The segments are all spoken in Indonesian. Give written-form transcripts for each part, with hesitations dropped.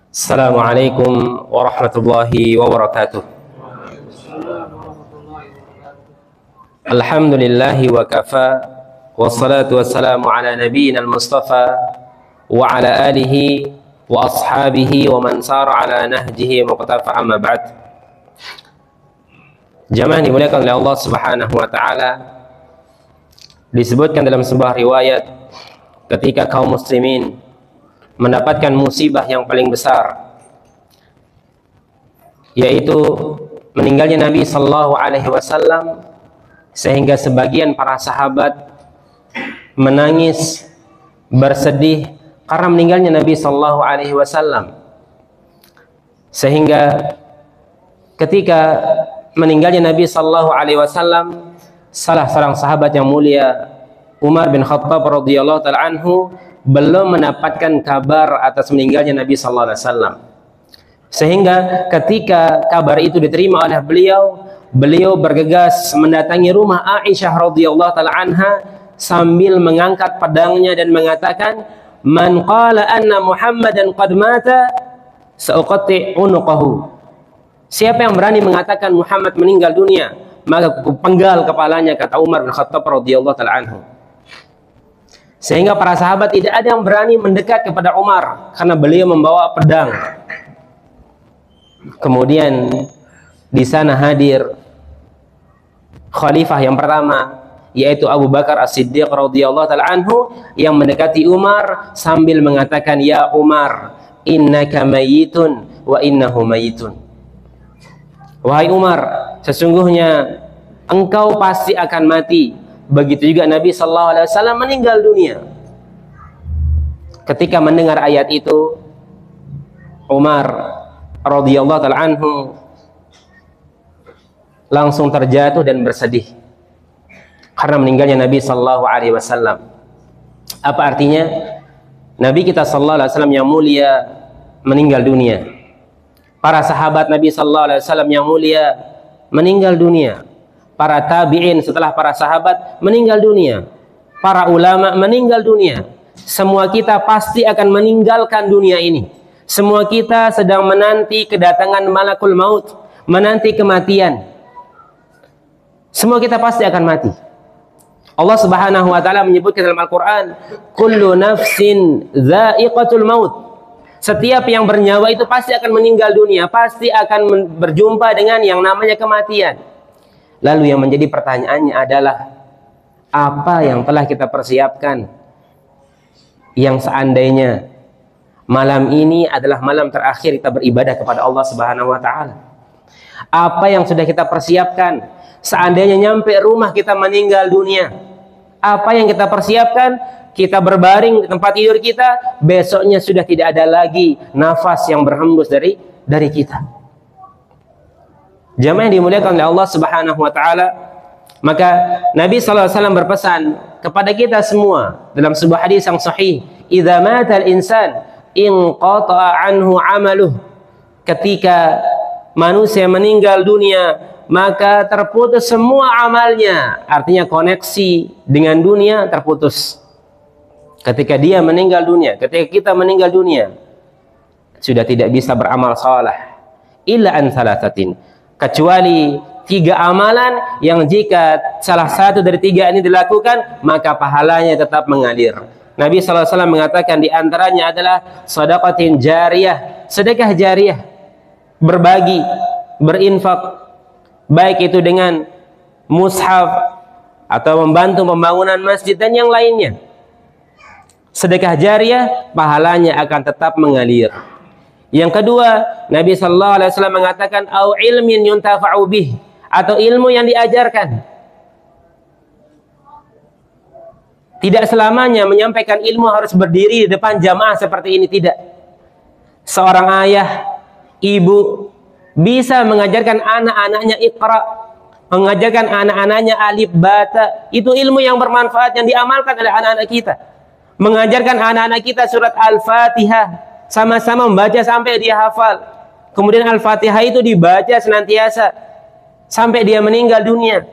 Assalamualaikum warahmatullahi wabarakatuh. Alhamdulillahi wa kafa, wassalatu wassalamu ala nabiyyina al-mustafa wa ala alihi wa ashabihi wa man sara ala nahjihi muqtafa, amma ba'd. Jamaah dimuliakan oleh Allah Subhanahu wa taala, disebutkan dalam sebuah riwayat ketika kaum muslimin mendapatkan musibah yang paling besar, yaitu meninggalnya Nabi sallallahu alaihi wasallam, sehingga sebagian para sahabat menangis bersedih karena meninggalnya Nabi sallallahu alaihi wasallam. Sehingga ketika meninggalnya Nabi sallallahu alaihi wasallam, salah seorang sahabat yang mulia, Umar bin Khattab radhiyallahu taala anhu, belum mendapatkan kabar atas meninggalnya Nabi sallallahu alaihi wasallam. Sehingga ketika kabar itu diterima oleh beliau bergegas mendatangi rumah Aisyah radhiyallahu taala anha sambil mengangkat pedangnya dan mengatakan, "Man qala anna Muhammadan qad mata, sa'uqati unuqahu." Siapa yang berani mengatakan Muhammad meninggal dunia, maka kupenggal kepalanya, kata Umar bin Khattab radhiyallahu taala anhu. Sehingga para sahabat tidak ada yang berani mendekat kepada Umar karena beliau membawa pedang. Kemudian di sana hadir khalifah yang pertama, yaitu Abu Bakar As-Siddiq radhiyallahu taala anhu, yang mendekati Umar sambil mengatakan, "Ya Umar, innaka mayyitun wa innahu mayyitun." Wahai Umar, sesungguhnya engkau pasti akan mati. Begitu juga Nabi sallallahu alaihi wasallam meninggal dunia. Ketika mendengar ayat itu, Umar radhiyallahu taala anhu langsung terjatuh dan bersedih karena meninggalnya Nabi sallallahu alaihi wasallam. Apa artinya? Nabi kita sallallahu alaihi wasallam yang mulia meninggal dunia. Para sahabat Nabi sallallahu alaihi wasallam yang mulia meninggal dunia. Para tabi'in setelah para sahabat meninggal dunia. Para ulama meninggal dunia. Semua kita pasti akan meninggalkan dunia ini. Semua kita sedang menanti kedatangan malakul maut, menanti kematian. Semua kita pasti akan mati. Allah Subhanahu wa taala menyebutkan dalam Al-Qur'an, "Kullu nafsin dha'iqatul maut." Setiap yang bernyawa itu pasti akan meninggal dunia, pasti akan berjumpa dengan yang namanya kematian. Lalu yang menjadi pertanyaannya adalah, apa yang telah kita persiapkan yang seandainya malam ini adalah malam terakhir kita beribadah kepada Allah Subhanahu wa taala? Apa yang sudah kita persiapkan seandainya nyampe rumah kita meninggal dunia? Apa yang kita persiapkan? Kita berbaring di tempat tidur kita, besoknya sudah tidak ada lagi nafas yang berhembus dari kita. Jamaah yang dimuliakan oleh Allah Subhanahu wa taala, maka Nabi sallallahu alaihi wasallam berpesan kepada kita semua dalam sebuah hadis yang sahih, "Idza mata al-insan inqata'a anhu 'amaluh." Ketika manusia meninggal dunia, maka terputus semua amalnya. Artinya koneksi dengan dunia terputus. Ketika dia meninggal dunia, ketika kita meninggal dunia, sudah tidak bisa beramal saleh illa an thalathatin, kecuali 3 amalan yang jika salah satu dari 3 ini dilakukan, maka pahalanya tetap mengalir. Nabi sallallahu alaihi wasallam mengatakan di antaranya adalah shadaqatin jariyah, sedekah jariyah, berbagi, berinfak, baik itu dengan mushaf atau membantu pembangunan masjid dan yang lainnya. Sedekah jariyah pahalanya akan tetap mengalir. Yang kedua, Nabi sallallahu alaihi wasallam mengatakan, au ilmin yuntafa'u bih, atau ilmu yang diajarkan. Tidak selamanya menyampaikan ilmu harus berdiri di depan jamaah seperti ini, tidak. Seorang ayah, ibu bisa mengajarkan anak-anaknya Iqra, mengajarkan anak-anaknya alif bata. Itu ilmu yang bermanfaat yang diamalkan oleh anak-anak kita. Mengajarkan anak-anak kita surat Al-Fatihah, sama-sama membaca sampai dia hafal. Kemudian Al-Fatihah itu dibaca senantiasa sampai dia meninggal dunia.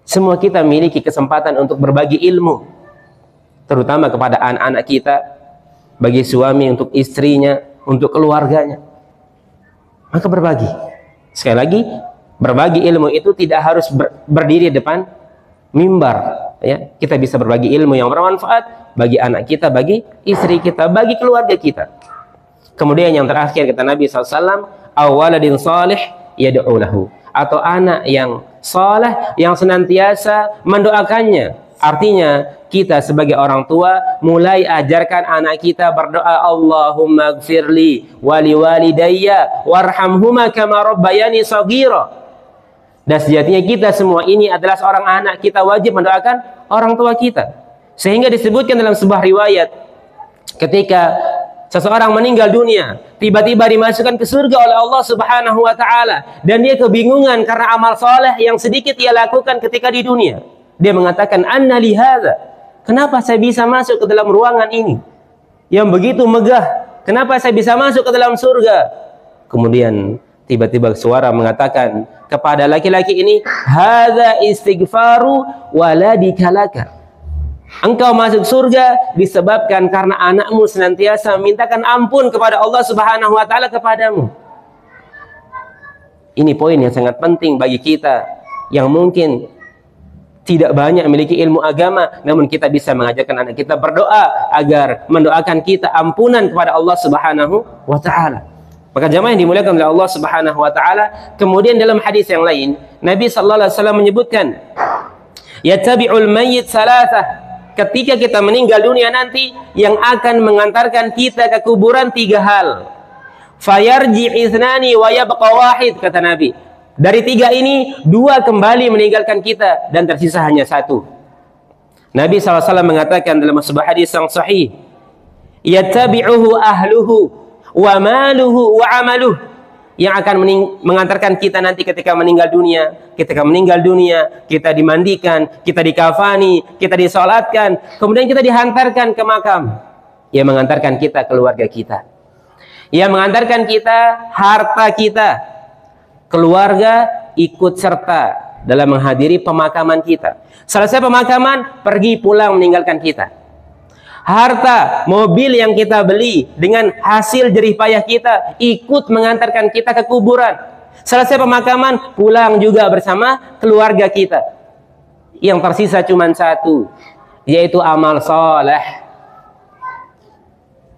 Semua kita memiliki kesempatan untuk berbagi ilmu, terutama kepada anak-anak kita, bagi suami untuk istrinya, untuk keluarganya. Maka berbagi. Sekali lagi, berbagi ilmu itu tidak harus berdiri depan mimbar. Ya, kita bisa berbagi ilmu yang bermanfaat bagi anak kita, bagi istri kita, bagi keluarga kita. Kemudian yang terakhir kata Nabi SAW, awaladin salih yad'u lahu, atau anak yang saleh yang senantiasa mendoakannya. Artinya kita sebagai orang tua mulai ajarkan anak kita berdoa, Allahumma gfirli wali walidayya warhamhuma kama rabbayani shaghira. Dan sejatinya kita semua ini adalah seorang anak, kita wajib mendoakan orang tua kita. Sehingga disebutkan dalam sebuah riwayat, ketika seseorang meninggal dunia, tiba-tiba dimasukkan ke surga oleh Allah Subhanahu wa taala, dan dia kebingungan karena amal soleh yang sedikit ia lakukan ketika di dunia. Dia mengatakan, anna li hadza, kenapa saya bisa masuk ke dalam ruangan ini yang begitu megah? Kenapa saya bisa masuk ke dalam surga? Kemudian tiba-tiba suara mengatakan kepada laki-laki ini, hadza istighfaru waladika laka. Engkau masuk surga disebabkan karena anakmu senantiasa mintakan ampun kepada Allah Subhanahu wa taala kepadamu. Ini poin yang sangat penting bagi kita yang mungkin tidak banyak memiliki ilmu agama, namun kita bisa mengajarkan anak kita berdoa agar mendoakan kita ampunan kepada Allah Subhanahu wa taala. Maka jamaah yang dimuliakan oleh Allah Subhanahu wa taala, kemudian dalam hadis yang lain Nabi sallallahu alaihi wasallam menyebutkan, yattabi'ul mayyit salasah, ketika kita meninggal dunia nanti yang akan mengantarkan kita ke kuburan 3 hal. Fayarji ithnani wa yabqa wahid, kata Nabi. Dari 3 ini 2 kembali meninggalkan kita dan tersisa hanya 1. Nabi SAW mengatakan dalam sebuah hadis yang sahih, yattabi'uhu ahluhu wa maluhu wa amaluh, yang akan mengantarkan kita nanti ketika meninggal dunia. Ketika meninggal dunia, kita dimandikan, kita dikafani, kita disolatkan, kemudian kita dihantarkan ke makam. Yang mengantarkan kita keluarga kita, yang mengantarkan kita harta kita. Keluarga ikut serta dalam menghadiri pemakaman kita. Selesai pemakaman, pergi pulang meninggalkan kita. Harta, mobil yang kita beli dengan hasil jerih payah kita ikut mengantarkan kita ke kuburan. Selesai pemakaman, pulang juga bersama keluarga kita. Yang tersisa cuma 1, yaitu amal soleh.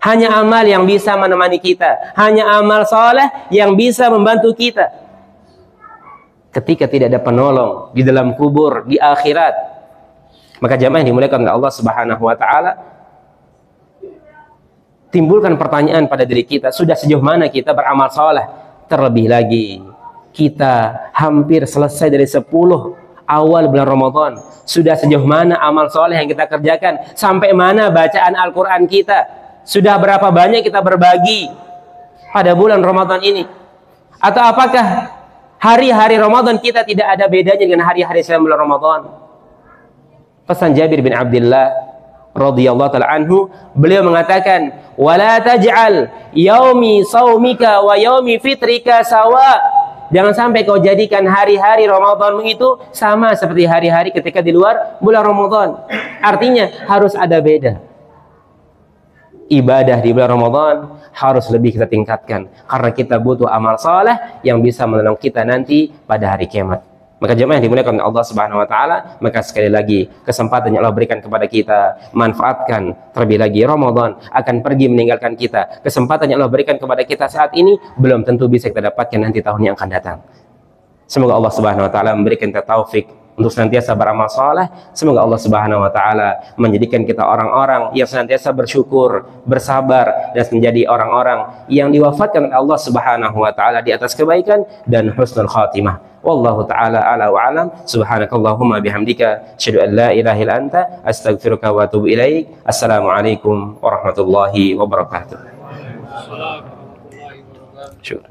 Hanya amal yang bisa menemani kita, hanya amal soleh yang bisa membantu kita ketika tidak ada penolong di dalam kubur, di akhirat. Maka jamaah yang dimuliakan oleh Allah Subhanahu wa taala, timbulkan pertanyaan pada diri kita, sudah sejauh mana kita beramal soleh? Terlebih lagi, kita hampir selesai dari 10 awal bulan Ramadan. Sudah sejauh mana amal soleh yang kita kerjakan? Sampai mana bacaan Al-Quran kita? Sudah berapa banyak kita berbagi pada bulan Ramadan ini? Atau apakah hari-hari Ramadan kita tidak ada bedanya dengan hari-hari selain bulan Ramadan? Pesan Jabir bin Abdullah radhiyallahu ta'ala anhu, beliau mengatakan, wala taj'al yaumi saumika wa yaumi fitrika sawa. Jangan sampai kau jadikan hari-hari Ramadanmu itu sama seperti hari-hari ketika di luar bulan Ramadan. Artinya harus ada beda. Ibadah di bulan Ramadan harus lebih kita tingkatkan, karena kita butuh amal saleh yang bisa menolong kita nanti pada hari kiamat. Maka jemaah yang dimuliakan oleh Allah Subhanahu wa taala, maka sekali lagi kesempatan yang Allah berikan kepada kita, manfaatkan. Terlebih lagi Ramadan akan pergi meninggalkan kita. Kesempatan yang Allah berikan kepada kita saat ini belum tentu bisa kita dapatkan nanti tahun yang akan datang. Semoga Allah Subhanahu wa taala memberikan kita taufik untuk senantiasa beramal saleh. Semoga Allah Subhanahu wa taala menjadikan kita orang-orang yang senantiasa bersyukur, bersabar, dan menjadi orang-orang yang diwafatkan oleh Allah Subhanahu wa taala di atas kebaikan dan husnul khatimah. Wallahu taala ala wa alam. Subhanakallahumma bihamdika asyhadu an la ilaha illa anta astaghfiruka wa atubu ilaik. Assalamualaikum warahmatullahi wabarakatuh. Syukur.